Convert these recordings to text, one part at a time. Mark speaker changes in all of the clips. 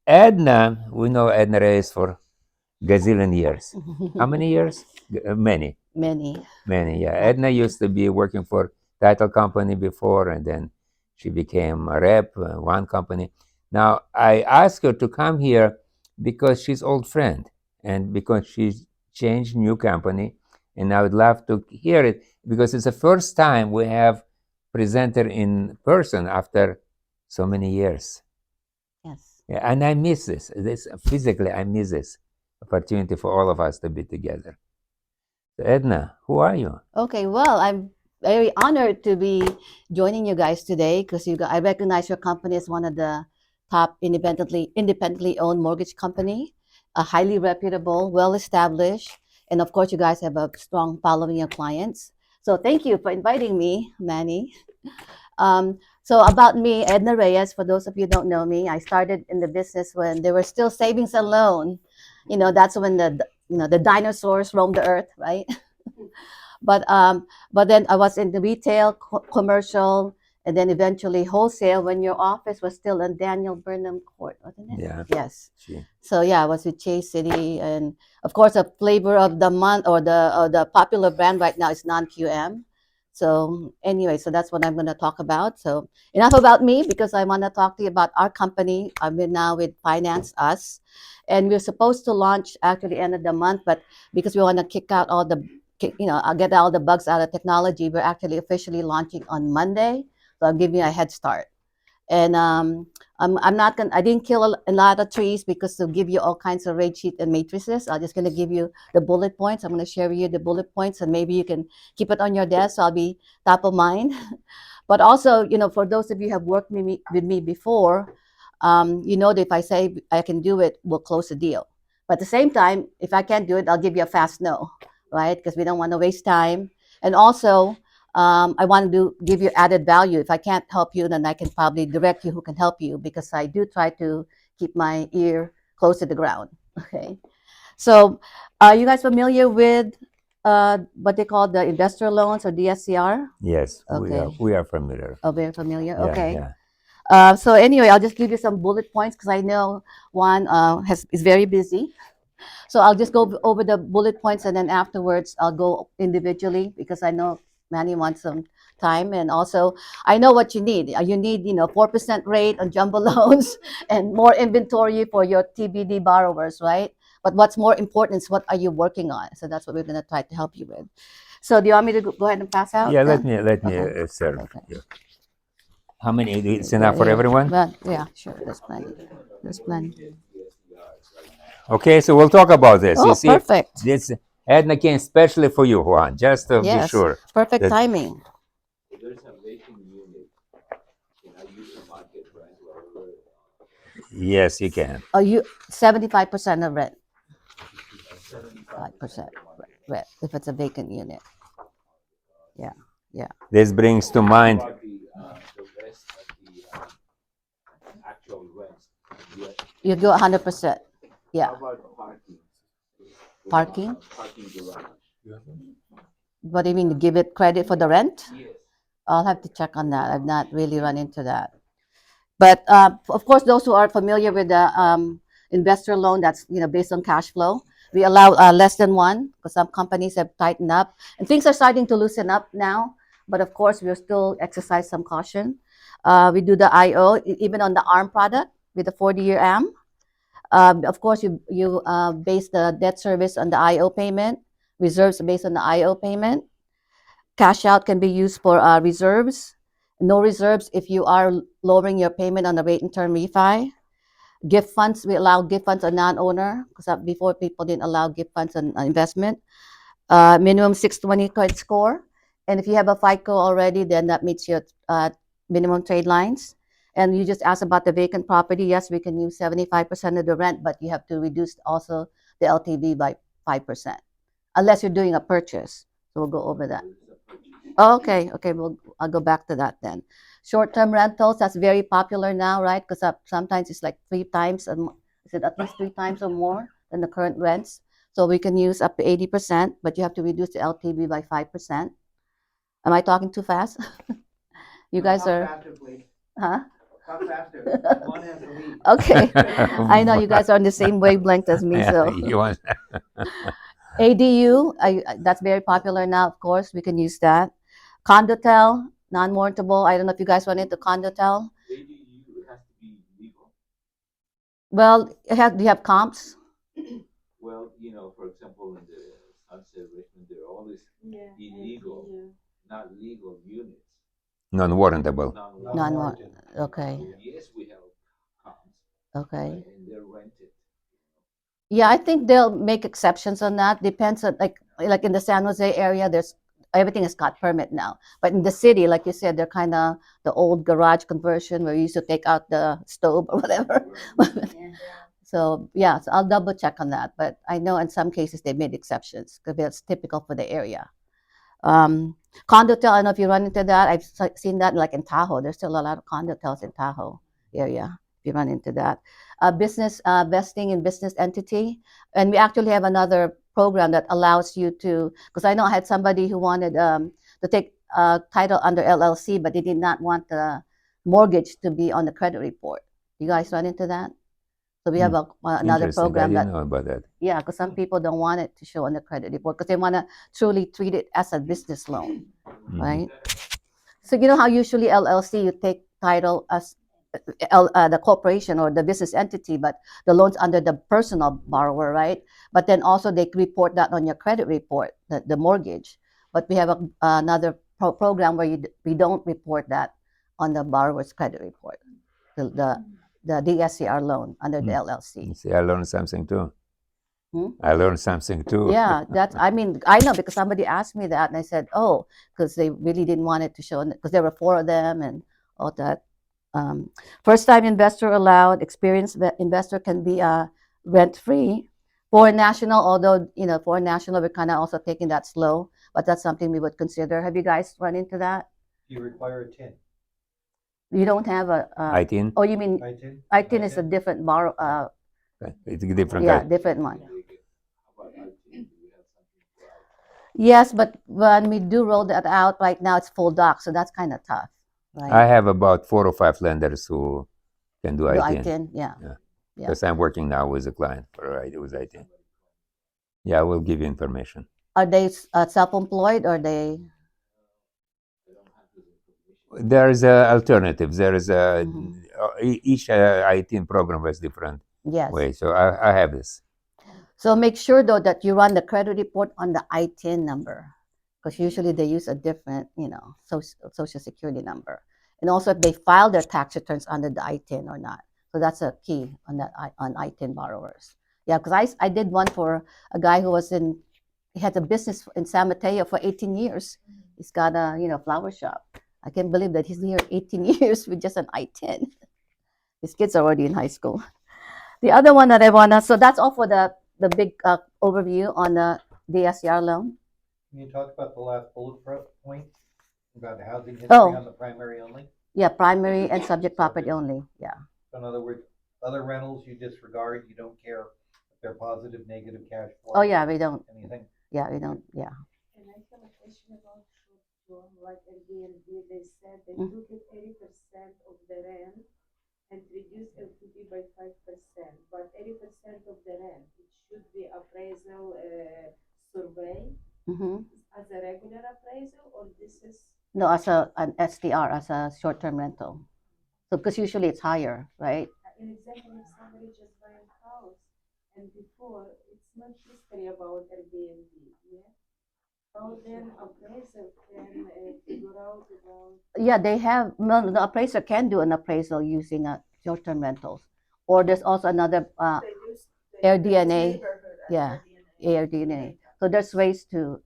Speaker 1: Edna, we know Edna Reyes for gazillion years. How many years? Many,
Speaker 2: Many.
Speaker 1: many. Yeah, Edna used to be working for title company before, and then she became a rep, one company. Now I asked her to come here because she's old friend, and because she's changed new company, and I would love to hear it because it's the first time we have presenter in person after so many years.
Speaker 2: Yes.
Speaker 1: Yeah, and I miss this. This physically, I miss this opportunity for all of us to be together. So Edna, who are you?
Speaker 2: Okay, well, I'm very honored to be joining you guys today because I recognize your company as one of the top independently owned mortgage company, a highly reputable, well established, and of course, you guys have a strong following of clients. So thank you for inviting me, Manny. So about me, Edna Reyes. For those of you who don't know me, I started in the business when there were still savings and loan. That's when the dinosaurs roamed the earth, right? But but then I was in the retail, commercial, and then eventually wholesale when your office was still in Daniel Burnham Court, wasn't it?
Speaker 1: Yeah,
Speaker 2: Yes.
Speaker 1: she.
Speaker 2: So yeah, I was with Chase City, and of course, a flavor of the month or the popular brand right now is non-QM. So anyway, so that's what I'm going to talk about. So enough about me because I want to talk to you about our company. I'm now with Finance Us, and we're supposed to launch actually end of the month, but because we want to kick out all the I'll get all the bugs out of technology. We're actually officially launching on Monday, so I'll give you a head start. And I'm not gonna. I didn't kill a lot of trees because to give you all kinds of rate sheet and matrices. I'm just gonna give you the bullet points. I'm gonna share with you the bullet points, and maybe you can keep it on your desk. So I'll be top of mind. But also, for those of you who have worked with me before, you know that if I say I can do it, we'll close the deal. But at the same time, if I can't do it, I'll give you a fast no, right? Because we don't want to waste time. And also, I want to give you added value. If I can't help you, then I can probably direct you who can help you because I do try to keep my ear close to the ground. Okay. So, are you guys familiar with what they call the investor loans or DSCR?
Speaker 1: Yes,
Speaker 2: Okay.
Speaker 1: we are familiar.
Speaker 2: Oh, very familiar.
Speaker 1: Yeah,
Speaker 2: Okay.
Speaker 1: yeah.
Speaker 2: So anyway, I'll just give you some bullet points because I know Juan is very busy. So I'll just go over the bullet points and then afterwards I'll go individually because I know Manny wants some time. And also I know what you need. You need, 4% rate on jumbo loans and more inventory for your TBD borrowers, right? But what's more important is what are you working on? So that's what we're going to try to help you with. So do you want me to go ahead and pass out
Speaker 1: Yeah,
Speaker 2: then?
Speaker 1: let me
Speaker 2: Okay.
Speaker 1: serve
Speaker 2: Okay.
Speaker 1: you. How many? It's
Speaker 2: Yeah,
Speaker 1: enough for
Speaker 2: here.
Speaker 1: everyone.
Speaker 2: But yeah, sure. There's plenty. There's plenty.
Speaker 1: Okay, so we'll talk about this. You
Speaker 2: Oh,
Speaker 1: see,
Speaker 2: perfect.
Speaker 1: this Edna came especially for you, Juan, just to be
Speaker 2: Yes,
Speaker 1: sure
Speaker 2: perfect
Speaker 1: that
Speaker 2: timing.
Speaker 1: yes, you can.
Speaker 2: Oh, you 75% of rent, 5% rent if it's a vacant unit. Yeah, yeah.
Speaker 1: This brings to mind.
Speaker 2: You go 100%. Yeah. Parking? What do you mean? Give it credit for the rent? I'll have to check on that. I've not really run into that. But of course, those who are familiar with the investor loan, that's based on cash flow. We allow less than one because some companies have tightened up, and things are starting to loosen up now. But of course, we'll still exercise some caution. We do the IO even on the ARM product with the 40-year AM. Of course, you base the debt service on the IO payment. Reserves based on the IO payment. Cash out can be used for reserves. No reserves if you are lowering your payment on the rate and term refi. Gift funds, we allow gift funds on non-owner because before people didn't allow gift funds on investment. Minimum 620 credit score. And if you have a FICO already, then that meets your minimum trade lines. And you just asked about the vacant property. Yes, we can use 75% of the rent, but you have to reduce also the LTV by 5%, unless you're doing a purchase. So we'll go over that. Oh, okay, okay. Well, I'll go back to that then. Short-term rentals, that's very popular now, right? Because sometimes it's like three times, is it at least three times or more than the current rents? So we can use up to 80%, but you have to reduce the LTV by 5%. Am I talking too fast? You guys are, huh? Okay, I know you guys are on the same wavelength as me,
Speaker 1: Yeah,
Speaker 2: so.
Speaker 1: you want
Speaker 2: ADU, that's very popular now, of course. We can use that. Condotel, non-mortgable. I don't know if you guys went into condotel. Well, do you have comps?
Speaker 1: non-warrantable.
Speaker 2: Non-mort. Okay. Okay. Yeah, I think they'll make exceptions on that. Depends on like in the San Jose area, there's everything is got permit now. But in the city, like you said, they're kind of the old garage conversion where you used to take out the stove or whatever. So yeah, so I'll double check on that. But I know in some cases they made exceptions because that's typical for the area. Condotel, I don't know if you run into that. I've seen that like in Tahoe. There's still a lot of condotels in Tahoe area. If you run into that, business vesting in business entity, and we actually have another program that allows you to. Because I know I had somebody who wanted to take title under LLC, but they did not want the mortgage to be on the credit report. You guys run into that? So we have another
Speaker 1: Interesting. I
Speaker 2: program
Speaker 1: didn't
Speaker 2: that
Speaker 1: know about that.
Speaker 2: yeah, because some people don't want it to show on the credit report because they want to truly treat it as a business loan, right? So you know how usually LLC you take title as the corporation or the business entity, but the loans under the personal borrower, right? But then also they report that on your credit report, the mortgage. But we have another program where we don't report that on the borrower's credit report, the DSCR loan under the LLC.
Speaker 1: See, I learned something too.
Speaker 2: Hmm?
Speaker 1: I learned something too.
Speaker 2: Yeah, I mean, I know because somebody asked me that and I said, oh, because they really didn't want it to show, because there were four of them and all that. First time investor allowed, experienced investor can be rent free. Foreign national, although, foreign national, we're kind of also taking that slow, but that's something we would consider. Have you guys run into that?
Speaker 3: You require a TIN.
Speaker 2: You don't have a,
Speaker 1: ITIN?
Speaker 2: oh, you mean,
Speaker 3: ITIN?
Speaker 2: ITIN is a different
Speaker 1: It's a different
Speaker 2: yeah,
Speaker 1: kind.
Speaker 2: different one. Yes, but when we do roll that out right now, it's full doc, so that's kind of tough, right?
Speaker 1: I have about 4 or 5 lenders who can do
Speaker 2: Do
Speaker 1: ITIN.
Speaker 2: ITIN, yeah.
Speaker 1: Because I'm working now with a client with ITIN. Yeah, I will give you information.
Speaker 2: Are they self-employed or they?
Speaker 1: There is alternatives. There is
Speaker 2: Mhm.
Speaker 1: each ITIN program has different
Speaker 2: Yes.
Speaker 1: ways. So I have this.
Speaker 2: So make sure though that you run the credit report on the ITIN number, because usually they use a different, social security number, and also if they file their tax returns under the ITIN or not. So that's a key on that on ITIN borrowers. Yeah, because I did one for a guy who he had a business in San Mateo for 18 years. He's got a flower shop. I can't believe that he's here 18 years with just an ITIN. His kids are already in high school. The other one that I wanna, so that's all for the big overview on the DSCR loan.
Speaker 3: Can you talk about the last bullet point about housing history
Speaker 2: Oh.
Speaker 3: on the primary only?
Speaker 2: Yeah, primary and subject property only. Yeah.
Speaker 3: So in other words, other rentals you disregard, you don't care if they're positive, negative cash flow.
Speaker 2: Oh yeah, we don't.
Speaker 3: Anything?
Speaker 2: Yeah, we don't. Yeah.
Speaker 4: And I have a question about short-term, like Airbnb. They said they took it 80% of the rent and reduce LTV by 5%, but 80% of the rent, it should be appraisal survey as a regular appraisal, or this is?
Speaker 2: No, as an STR, as a short-term rental. So because usually it's higher, right?
Speaker 4: And exactly if somebody just buy a house and before, it's not history about Airbnb, yeah? How then appraiser can figure out about?
Speaker 2: Yeah, they have, no, the appraiser can do an appraisal using short-term rentals. Or there's also another AirDNA. Yeah, AirDNA. So there's ways to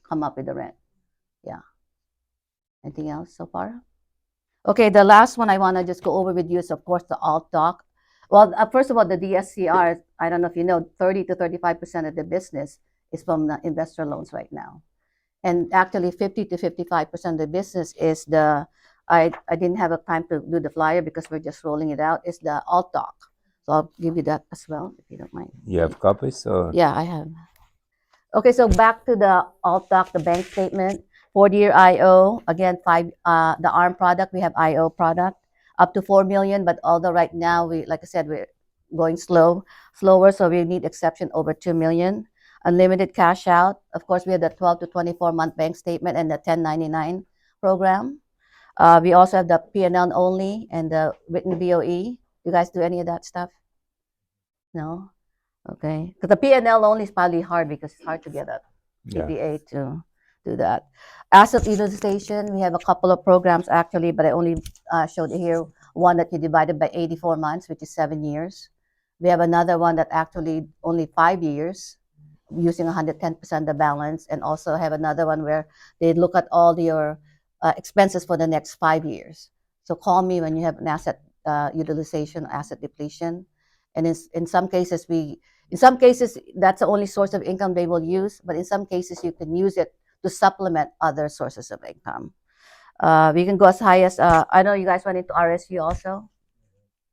Speaker 2: come up with the rent. Yeah. Anything else so far? Okay, the last one I want to just go over with you is, of course, the alt doc. Well, first of all, the DSCR, I don't know if you know, 30 to 35% of the business is from the investor loans right now. And actually 50 to 55% of the business is I didn't have a time to do the flyer because we're just rolling it out, is the alt doc. So I'll give you that as well, if you don't mind.
Speaker 1: You have copies? Or?
Speaker 2: Yeah, I have. Okay, so back to the alt doc, the bank statement. 40-year IO, again, the ARM product, we have IO product. up to 4 million. But although right now like I said, we're going slower, so we need exception over 2 million. Unlimited cash out. Of course, we have the 12 to 24-month bank statement and the 1099 program. We also have the P&L only and the written BOE. You guys do any of that stuff? No? Okay. Because the P&L only is probably hard because it's hard to get a
Speaker 1: Yeah.
Speaker 2: PPA to do that. Asset utilization, we have a couple of programs actually, but I only showed here one that you divided by 84 months, which is 7 years. We have another one that actually only 5 years, using 110% the balance, and also have another one where they look at all your expenses for the next 5 years. So call me when you have an asset utilization, asset depletion. And in some cases, that's the only source of income they will use, but in some cases, you can use it to supplement other sources of income. We can go as high as, I know you guys went into RSU also.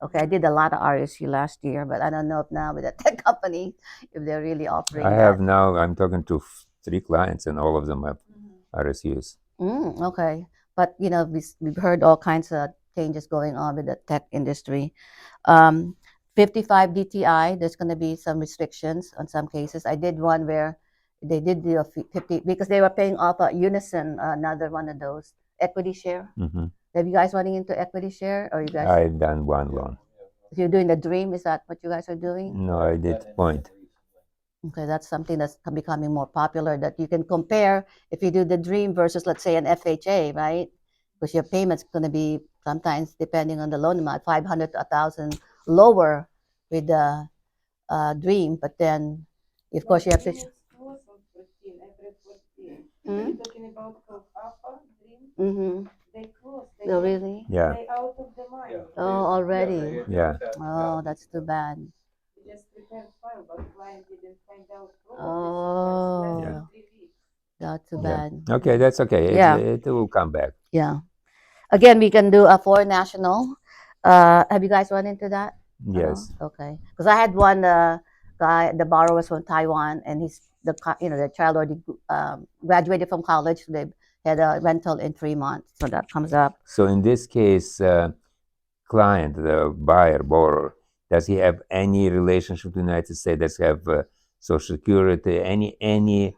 Speaker 2: Okay, I did a lot of RSU last year, but I don't know if now with the tech company, if they're really offering
Speaker 1: I
Speaker 2: that.
Speaker 1: have now, I'm talking to 3 clients and all of them have RSUs.
Speaker 2: Okay, but we've heard all kinds of changes going on with the tech industry. 55 DTI, there's going to be some restrictions on some cases. I did one where they did do a 50 because they were paying off a Unison, another one of those equity share.
Speaker 1: Hmm.
Speaker 2: Have you guys running into equity share, or you guys?
Speaker 1: I've done one loan.
Speaker 2: If you're doing the Dream, is that what you guys are doing?
Speaker 1: No, I did Point.
Speaker 2: Okay, that's something that's becoming more popular, that you can compare if you do the Dream versus, let's say, an FHA, right? Because your payment's going to be sometimes, depending on the loan amount, 500 to 1,000 lower with the Dream. But then, of course, you have to.
Speaker 4: Close on 14, April 14.
Speaker 2: Hmm?
Speaker 4: You're talking about Alpha Dream?
Speaker 2: Mm-hmm.
Speaker 4: They closed.
Speaker 2: Oh, really?
Speaker 1: Yeah.
Speaker 4: They out of the mind.
Speaker 2: Oh, already?
Speaker 1: Yeah.
Speaker 2: Oh, that's too bad.
Speaker 4: We just prepared file, but client didn't find out.
Speaker 2: Oh.
Speaker 1: Yeah.
Speaker 4: 3 weeks.
Speaker 2: That's too
Speaker 1: Yeah.
Speaker 2: bad.
Speaker 1: Okay, that's okay.
Speaker 2: Yeah.
Speaker 1: It will come back.
Speaker 2: Yeah. Again, we can do a foreign national. Have you guys run into that?
Speaker 1: Yes.
Speaker 2: Okay. Because I had one guy, the borrower was from Taiwan, and the child already graduated from college. They had a rental in Fremont, so that comes up.
Speaker 1: So in this case, client, the buyer, borrower, does he have any relationship with the United States? Does he have Social Security, any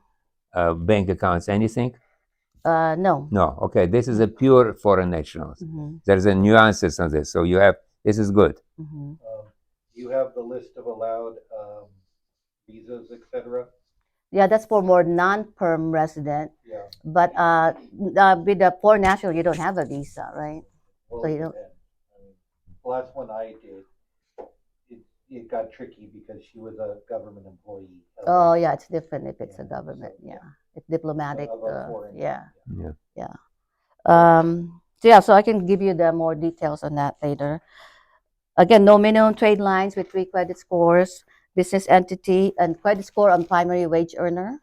Speaker 1: bank accounts, anything?
Speaker 2: No.
Speaker 1: No. Okay, this is a pure foreign nationals.
Speaker 2: Mm-hmm.
Speaker 1: There's a nuances on this. So this is good.
Speaker 2: Mm-hmm.
Speaker 3: You have the list of allowed visas, etc.
Speaker 2: Yeah, that's for more non-perm resident.
Speaker 3: Yeah.
Speaker 2: But with the foreign national, you don't have a visa, right?
Speaker 3: Well,
Speaker 2: So
Speaker 3: it
Speaker 2: you don't.
Speaker 3: depends. I mean, the last one I did, it got tricky because she was a government employee.
Speaker 2: Oh, yeah, it's different if it's a
Speaker 3: Yeah,
Speaker 2: government.
Speaker 3: so,
Speaker 2: Yeah, it's diplomatic.
Speaker 3: Of a foreign.
Speaker 2: Yeah.
Speaker 1: Yeah.
Speaker 2: So I can give you the more details on that later. Again, no minimum trade lines with 3 credit scores, business entity, and credit score on primary wage earner.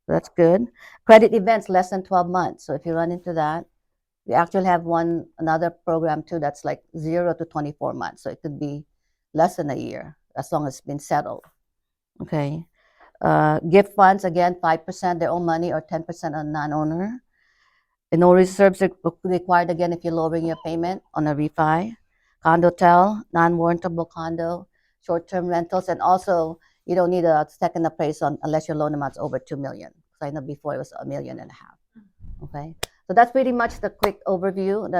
Speaker 2: That's good. Credit events less than 12 months. So if you run into that, we actually have another program too that's like 0 to 24 months. So it could be less than a year as long as it's been settled. Okay. Gift funds, again, 5% their own money or 10% on non-owner. And no reserves are required again if you're lowering your payment on a refi. Condotel, non-warrantable condo, short-term rentals, and also you don't need a second appraisal unless your loan amount's over 2 million. Because I know before it was 1.5 million. Okay, so that's pretty much the quick overview.